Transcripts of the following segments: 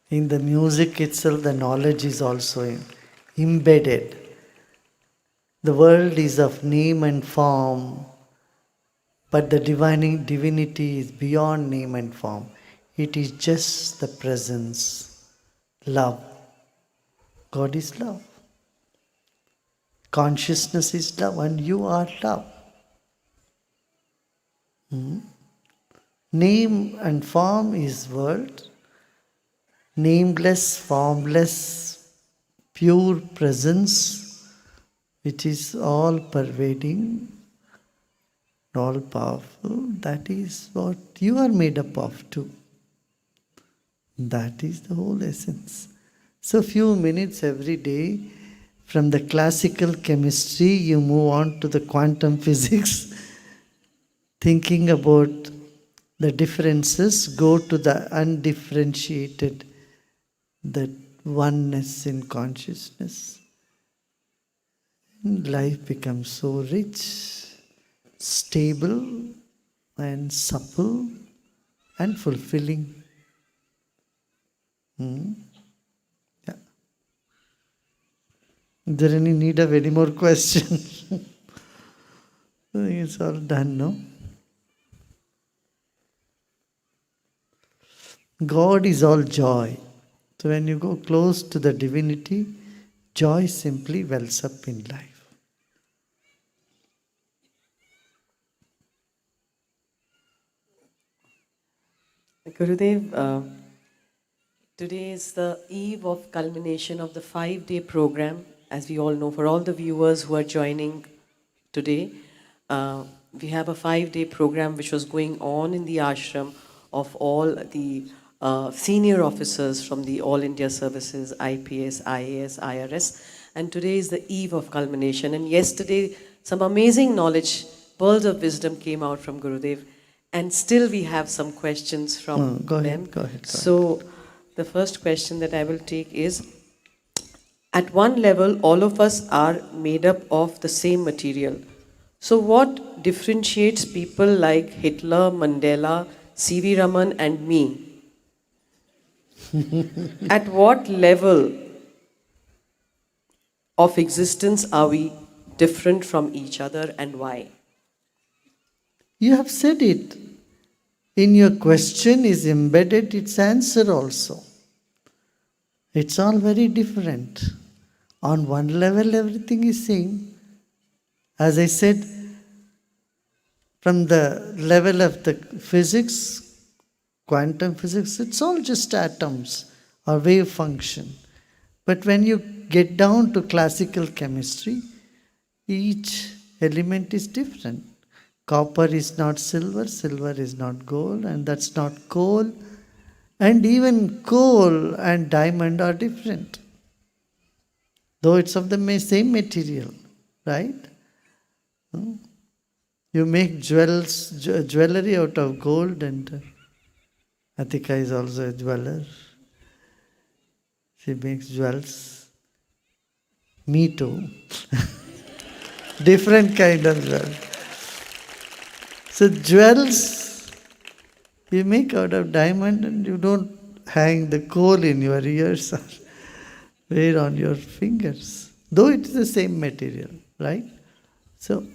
In the music itself, the knowledge is also embedded. The world is of name and form, but the divinity is beyond name and form. It is just the presence, love. God is love. Consciousness is love, and you are love. Name and form is world. Nameless, formless, pure presence, which is all pervading, all powerful. That is what you are made up of too. That is the whole essence. So few minutes every day, from the classical chemistry, you move on to the quantum physics, thinking about the differences, go to the undifferentiated, that oneness in consciousness. Life becomes so rich, stable, and supple, and fulfilling. Yeah. Is there any need of any more questions? I think it's all done, no? God is all joy. So when you go close to the divinity, joy simply wells up in life. Gurudev, today is the eve of culmination of the 5-day program. As we all know, for all the viewers who are joining today, we have a 5-day program which was going on in the ashram of all the senior officers from the All India Services, IPS, IAS, IRS. And today is the eve of culmination. And yesterday, some amazing knowledge, pearls of wisdom came out from Gurudev. And still we have some questions from them. Go ahead. So the first question that I will take is, at one level, all of us are made up of the same material. So what differentiates people like Hitler, Mandela, C.V. Raman and me? At what level of existence are we different from each other, and why? You have said it. In your question is embedded its answer also. It's all very different. On one level, everything is same. As I said, from the level of the physics, quantum physics, it's all just atoms or wave function. But when you get down to classical chemistry, each element is different. Copper is not silver, silver is not gold, and that's not coal. And even coal and diamond are different, though it's of the same material, right? You make jewelry out of gold, and Atika is also a jeweler. She makes jewels. Me too. Different kind of jewels. So jewels you make out of diamond, and you don't hang the coal in your ears or wear on your fingers, though it is the same material, right? So,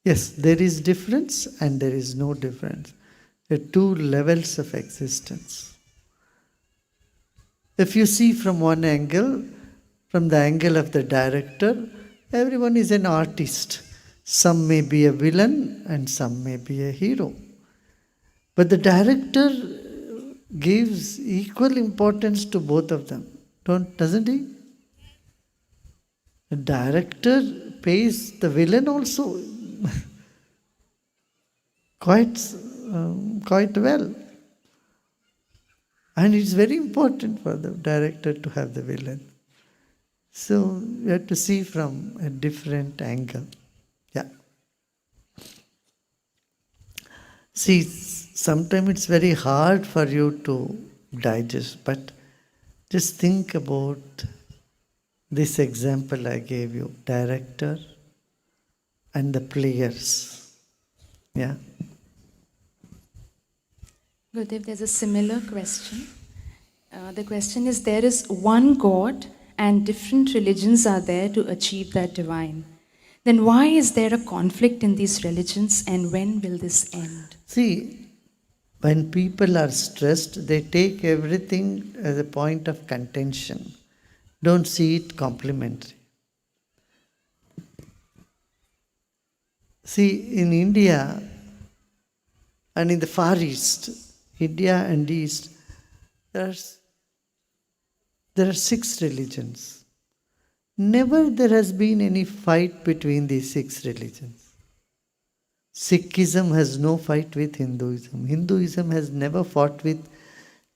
yes, there is difference and there is no difference. There are two levels of existence. If you see from one angle, from the angle of the director, everyone is an artist. Some may be a villain and some may be a hero. But the director gives equal importance to both of them, doesn't he? The director pays the villain also quite well. And it's very important for the director to have the villain. So you have to see from a different angle. Yeah. See, sometimes it's very hard for you to digest, but just think about this example I gave you, director and the players. Yeah. Gurudev, there's a similar question. The question is, there is one God and different religions are there to achieve that divine. Then why is there a conflict in these religions, and when will this end? See, when people are stressed, they take everything as a point of contention. Don't see it complementary. See, in India and in the Far East, India and East, there's there are 6 religions. Never there has been any fight between these 6 religions. Sikhism has no fight with Hinduism. Hinduism has never fought with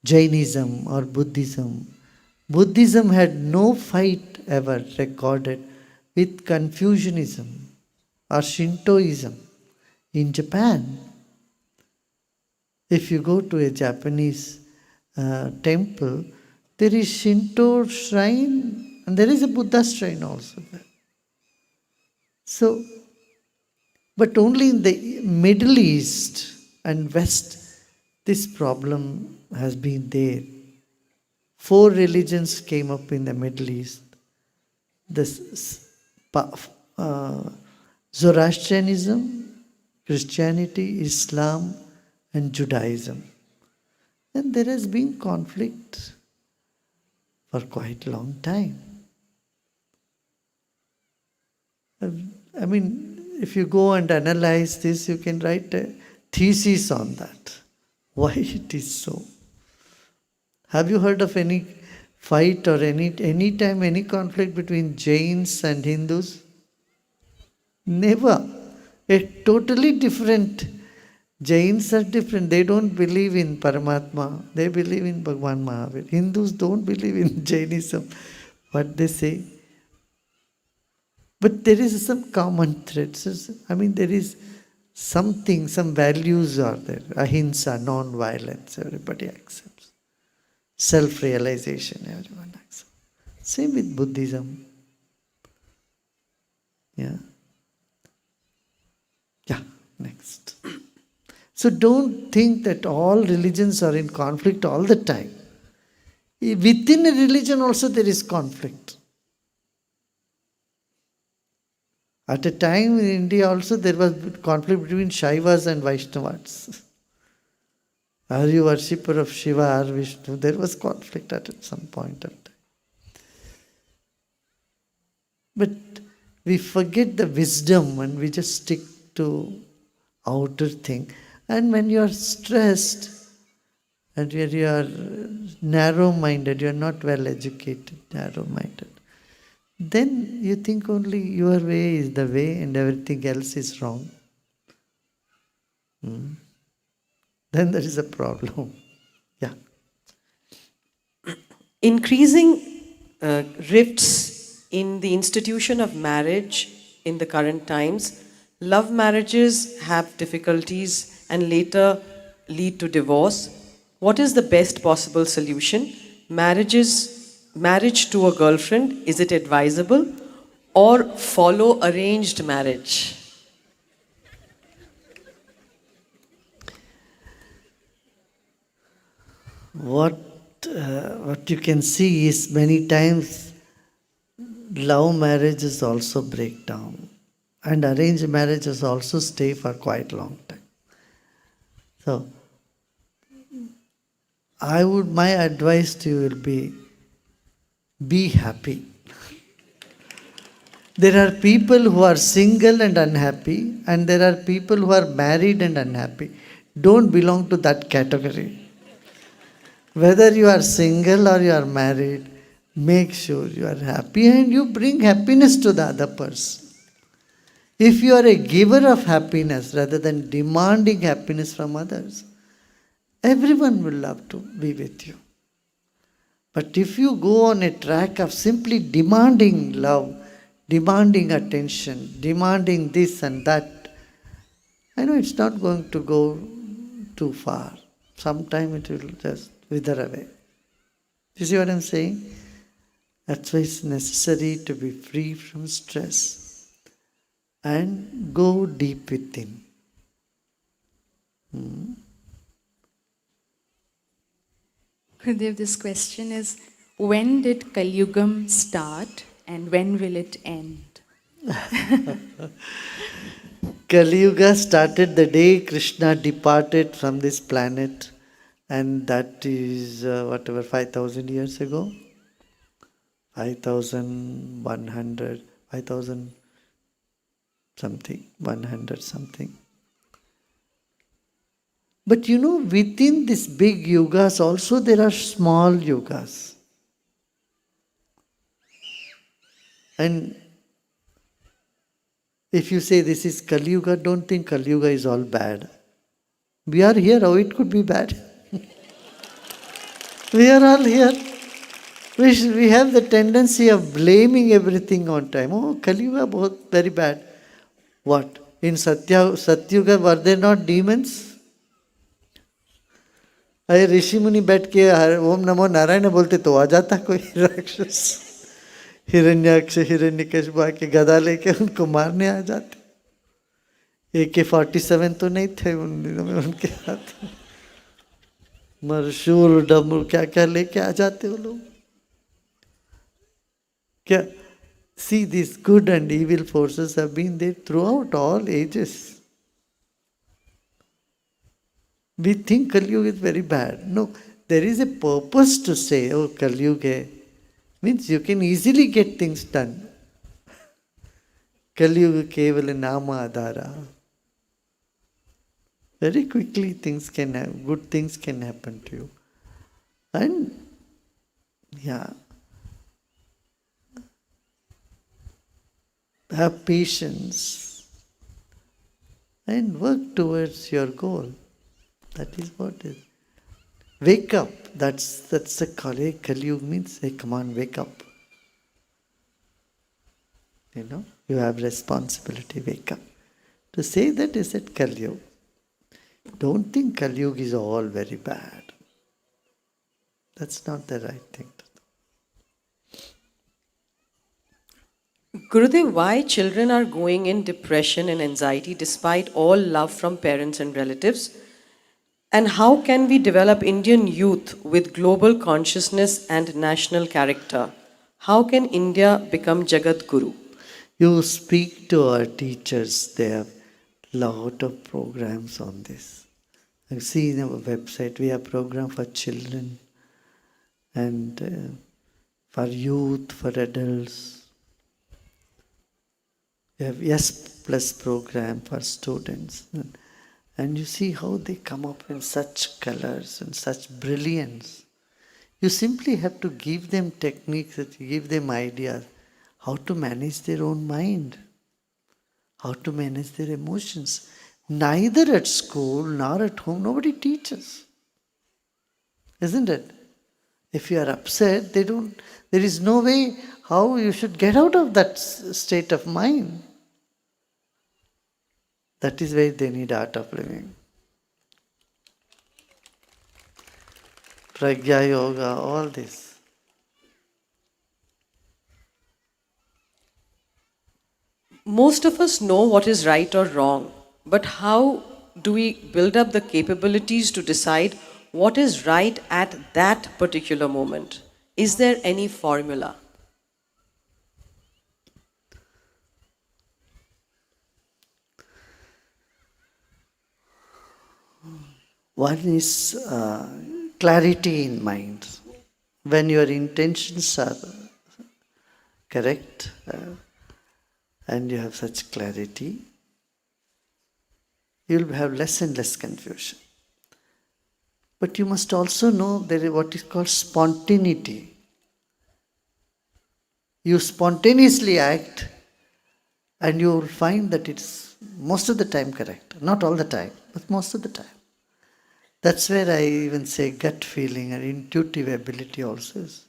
Jainism or Buddhism. Buddhism had no fight ever recorded with Confucianism or Shintoism. In Japan, if you go to a Japanese temple, there is Shinto shrine and there is a Buddha shrine also there. So, but only in the Middle East and West, this problem has been there. 4 religions came up in the Middle East. Zoroastrianism, Christianity, Islam, and Judaism. And there has been conflict for quite a long time. I mean, if you go and analyze this, you can write a thesis on that. Why it is so. Have you heard of any fight or any time any conflict between Jains and Hindus? Never. A totally different. Jains are different. They don't believe in Paramatma. They believe in Bhagwan Mahavir. Hindus don't believe in Jainism. What they say. But there is some common threads. I mean, there is something, some values are there. Ahimsa, non-violence, everybody accepts. Self-realization, everyone accepts. Same with Buddhism. Yeah. Yeah, next. So don't think that all religions are in conflict all the time. Within a religion also there is conflict. At a time in India also there was conflict between Shaivas and Vaishnavas. Are you worshipper of Shiva or Vishnu? There was conflict at some point of time. But we forget the wisdom and we just stick to outer thing. And when you are stressed and you are narrow-minded, you are not well-educated, narrow-minded, then you think only your way is the way and everything else is wrong. Then there is a problem. Yeah. Increasing rifts in the institution of marriage in the current times, love marriages have difficulties and later lead to divorce. What is the best possible solution? Marriage to a girlfriend, is it advisable? Or follow arranged marriage? What you can see is many times love marriages also break down and arranged marriages also stay for quite a long time. So, my advice to you will be happy. There are people who are single and unhappy, and there are people who are married and unhappy. Don't belong to that category. Whether you are single or you are married, make sure you are happy and you bring happiness to the other person. If you are a giver of happiness rather than demanding happiness from others, everyone will love to be with you. But if you go on a track of simply demanding love, demanding attention, demanding this and that, I know it's not going to go too far. Sometime it will just wither away. You see what I'm saying? That's why it's necessary to be free from stress and go deep within. Gurudev, this question is, when did Kaliyugam start and when will it end? Kaliyuga started the day Krishna departed from this planet, and that is 5,000 years ago. 5,100, 5,000 something, 100 something. But within this big yugas also there are small yugas. And if you say this is Kaliyuga, don't think Kaliyuga is all bad. We are here, how it could be bad? We are all here. We have the tendency of blaming everything on time. Oh, Kaliyuga, very bad. What? In Satyuga, were there not demons? अरे ऋषि मुनि बैठ के ओम नमो नारायण बोलते तो आ जाता कोई राक्षस, हिरण्याक्ष हिरण्यकशिपु आके गदा लेके उनको मारने आ जाते. AK-47 तो नहीं थे उन दिनों में उनके हाथ. मरशूल डमरू क्या क्या लेके आ जाते वो लोग. क्या? See, these good and evil forces have been there throughout all ages. We think Kaliyuga is very bad. No, there is a purpose to say, oh, Kaliyuga means you can easily get things done. Kaliyuga kevala nama adhara. Very quickly good things can happen to you. And have patience and work towards your goal. That is what is. Wake up. That's the Kaliyuga means, hey, come on, wake up. You have responsibility, wake up. To say that is at Kaliyuga. Don't think Kaliyuga is all very bad. That's not the right thing to do. Gurudev, why children are going in depression and anxiety despite all love from parents and relatives? And how can we develop Indian youth with global consciousness and national character? How can India become Jagat Guru? You speak to our teachers, they have lot of programs on this. You see in our website, we have program for children and for youth, for adults. We have Yes Plus program for students. And you see how they come up in such colors and such brilliance. You simply have to give them techniques, give them ideas, how to manage their own mind, how to manage their emotions. Neither at school nor at home, nobody teaches. Isn't it? If you are upset, there is no way how you should get out of that state of mind. That is why they need art of living. Pragya Yoga, all this. Most of us know what is right or wrong, but how do we build up the capabilities to decide what is right at that particular moment? Is there any formula? One is clarity in mind. When your intentions are correct and you have such clarity, you will have less and less confusion. But you must also know there is what is called spontaneity. You spontaneously act and you will find that it's most of the time correct. Not all the time, but most of the time. That's where I even say gut feeling and intuitive ability also is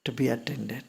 to be attended.